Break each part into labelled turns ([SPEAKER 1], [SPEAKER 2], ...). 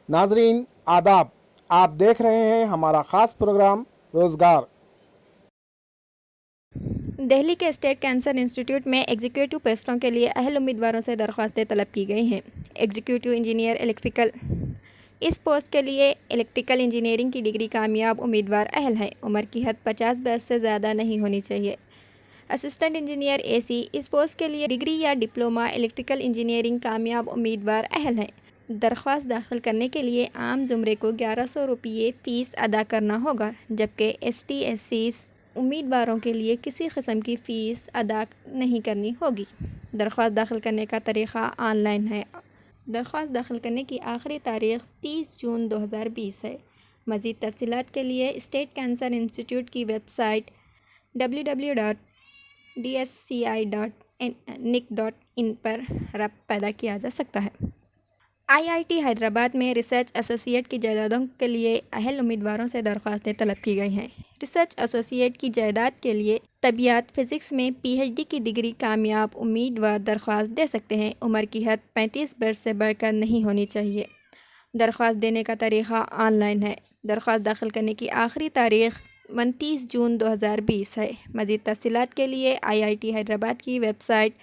[SPEAKER 1] नाजरीन आदाब, आप देख रहे हैं हमारा ख़ास प्रोग्राम रोज़गार।
[SPEAKER 2] दिल्ली के स्टेट कैंसर इंस्टीट्यूट में एग्जीक्यूटिव पोस्टों के लिए अहल उम्मीदवारों से दरख्वास्तें तलब की गई हैं। एग्जीक्यूटिव इंजीनियर इलेक्ट्रिकल, इस पोस्ट के लिए इलेक्ट्रिकल इंजीनियरिंग की डिग्री कामयाब उम्मीदवार अहल हैं। उम्र की हद 50 वर्ष से ज़्यादा नहीं होनी चाहिए। असिस्टेंट इंजीनियर एसी, इस पोस्ट के लिए डिग्री या डिप्लोमा इलेक्ट्रिकल इंजीनियरिंग कामयाब उम्मीदवार अहल हैं। दरख्वास्त दाखिल करने के लिए आम ज़ुमरे को 1100 रुपये फ़ीस अदा करना होगा, जबकि ST/SC उम्मीदवारों के लिए किसी किस्म की फ़ीस अदा नहीं करनी होगी। दरख्वास्त दाखिल करने का तरीक़ा ऑनलाइन है। दरख्वास्त दाखिल करने की आखिरी तारीख़ 30 जून 2020 है। मज़ीद तफ़सीलात के लिए स्टेट कैंसर इंस्टीट्यूट की वेबसाइट www.dsci.nic.in पर रब्त पैदा किया जा सकता है। IIT हैदराबाद में रिसर्च एसोसिएट की जायदादों के लिए अहल उम्मीदवारों से दरख्वास्तें तलब की गई हैं। रिसर्च एसोसिएट की जायदाद के लिए तबियात फ़िज़िक्स में PhD की डिग्री कामयाब उम्मीदवार दरख्वास्त दे सकते हैं। उम्र की हद 35 वर्ष से बढ़कर नहीं होनी चाहिए। दरख्वास्त देने का तरीक़ा ऑनलाइन है। दरख्वास्त दाखिल करने की आखिरी तारीख़ 29 जून 2020 है। मज़ीद तफ़सीलात के लिए IIT हैदराबाद की वेबसाइट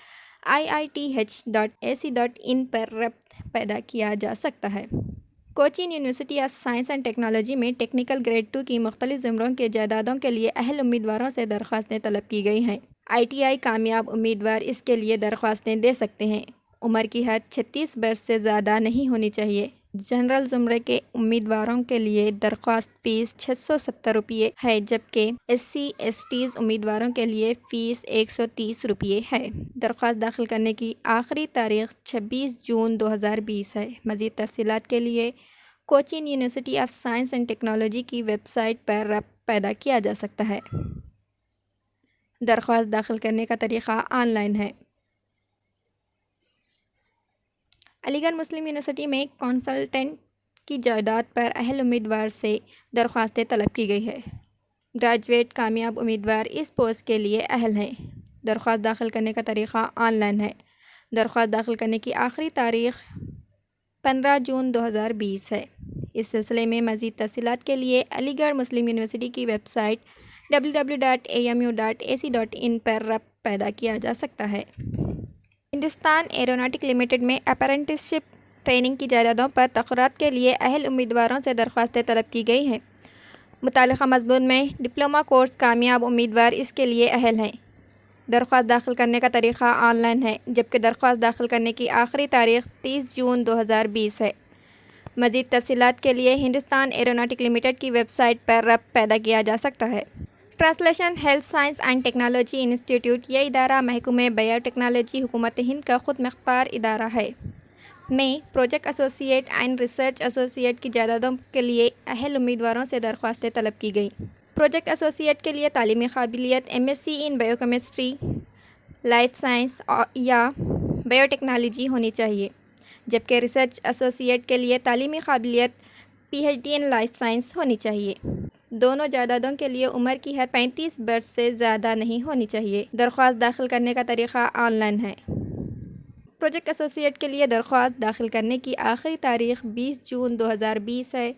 [SPEAKER 2] iith.ac.in पर रब्त पैदा किया जा सकता है। Cochin university of science and technology में टेक्निकल ग्रेड 2 की मुख्तलिफ ज़ुमरों के जायदादों के लिए अहल उम्मीदवारों से दरख्वास्तें तलब की गई हैं। ITI कामयाब उम्मीदवार इसके लिए दरख्वास्तें दे सकते हैं। उम्र की हद 36 वर्ष से ज़्यादा नहीं होनी चाहिए। जनरल ज़ुमरे के उम्मीदवारों के लिए दरख्वास्त फ़ीस 670 रुपये है, जबकि SC/ST उम्मीदवारों के लिए फ़ीस 130 रुपये है। दरख्वास्त दाखिल करने की आखिरी तारीख़ 26 जून 2020 है। मज़ीद तफ़सीलात के लिए Cochin university of science and technology की वेबसाइट पर रब्त पैदा किया जा सकता है। दरख्वास्त दाखिल करने का तरीक़ा ऑनलाइन है। अलीगढ़ मुस्लिम यूनिवर्सिटी में कंसल्टेंट की जायदाद पर अहल उम्मीदवार से दरख्वास्तें तलब की गई है। ग्रेजुएट कामयाब उम्मीदवार इस पोस्ट के लिए अहल हैं। दरख्वास्त दाखिल करने का तरीक़ा ऑनलाइन है। दरख्वास्त दाखिल करने की आखिरी तारीख़ 15 जून 2020 है। इस सिलसिले में मज़ीद तफ़सीलात के लिए अलीगढ़ मुस्लिम यूनिवर्सिटी की वेबसाइट www.amu.ac.in पर रब्त पैदा किया जा सकता है। हिंदुस्तान एरोनॉटिक लिमिटेड में अप्रेंटिसशिप ट्रेनिंग की जायदादों पर तक़र्रात के लिए अहल उम्मीदवारों से दरख्वास्तें तलब की गई हैं। मुतालिका मज़मून में डिप्लोमा कोर्स कामयाब उम्मीदवार इसके लिए अहल हैं। दरख्वास्त दाखिल करने का तरीक़ा ऑनलाइन है, जबकि दरख्वास्त दाखिल करने की आखिरी तारीख़ 30 जून 2020 है। मज़ीद तफ़सीलात के लिए हिंदुस्तान एरोनॉटिक लिमिटेड की वेबसाइट पर रब्त पैदा किया जा सकता है। Translation health science and technology institute, यह इदारा महकमे बायोटेक्नोलॉजी हुकूमत हिंद का ख़ुद मुख्तार इदारा है, में project associate and research associate की जायदादों के लिए अहल उम्मीदवारों से दरख्वास्तें तलब की गई। प्रोजेक्ट एसोसिएट के लिए तालीमी काबिलियत MSc इन बायोकेमिस्ट्री, लाइफ साइंस या बायोटेक्नोलॉजी होनी चाहिए, जबकि रिसर्च एसोसिएट के लिए तालीमी काबिलियत PhD इन लाइफ साइंस होनी चाहिए। दोनों जायदादों के लिए उम्र की हद 35 वर्ष से ज़्यादा नहीं होनी चाहिए। दरख्वास्त दाखिल करने का तरीक़ा ऑनलाइन है। प्रोजेक्ट एसोसिएट के लिए दरख्वास्त दाखिल करने की आखिरी तारीख़ 20 जून 2020 है,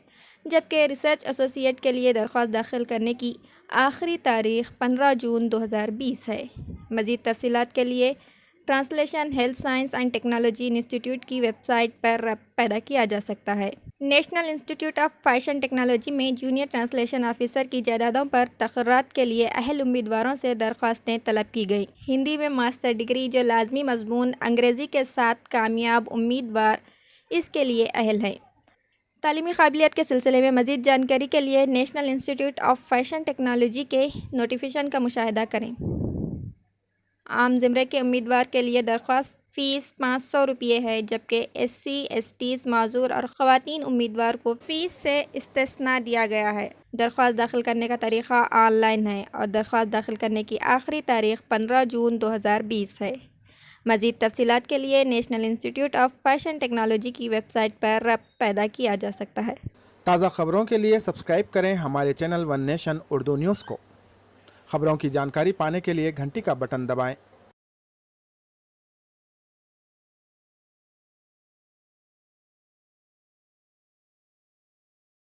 [SPEAKER 2] जबकि रिसर्च एसोसिएट के लिए दरख्वास्त दाखिल करने की आखिरी तारीख़ 15 जून 2020 है। मज़ीद तफ़सीलात के लिए translation health science and technology institute की वेबसाइट पर रब्त पैदा किया जा सकता है। National institute of fashion technology में जूनियर ट्रांसलेशन ऑफिसर की जायदादों पर तक़र्रात के लिए अहल उम्मीदवारों से दरख्वास्तें तलब की गई। हिंदी में मास्टर डिग्री जो लाजमी मज़मून अंग्रेज़ी के साथ कामयाब उम्मीदवार इसके लिए अहल हैं। तालीमी काबिलियत के सिलसिले में मज़ीद जानकारी के लिए national institute of fashion technology के नोटिफिकेशन का मुशाहिदा करें। आम ज़ुमरे के उम्मीदवार के लिए दरख्वास्त फ़ीस 500 रुपये है, जबकि SC/ST माज़ूर और ख़वातीन उम्मीदवार को फ़ीस से इस्तिस्ना दिया गया है। दरख्वास्त दाखिल करने का तरीक़ा ऑनलाइन है और दरख्वास्त दाखिल करने की आखिरी तारीख़ 15 जून 2020 है। मज़ीद तफ़सीलात के लिए national institute of fashion technology की वेबसाइट पर रब्त पैदा किया जा सकता है।
[SPEAKER 1] ताज़ा ख़बरों के लिए सब्सक्राइब करें हमारे channel one nation Urdu news को। ख़बरों की जानकारी पाने के लिए घंटी का बटन दबाएं।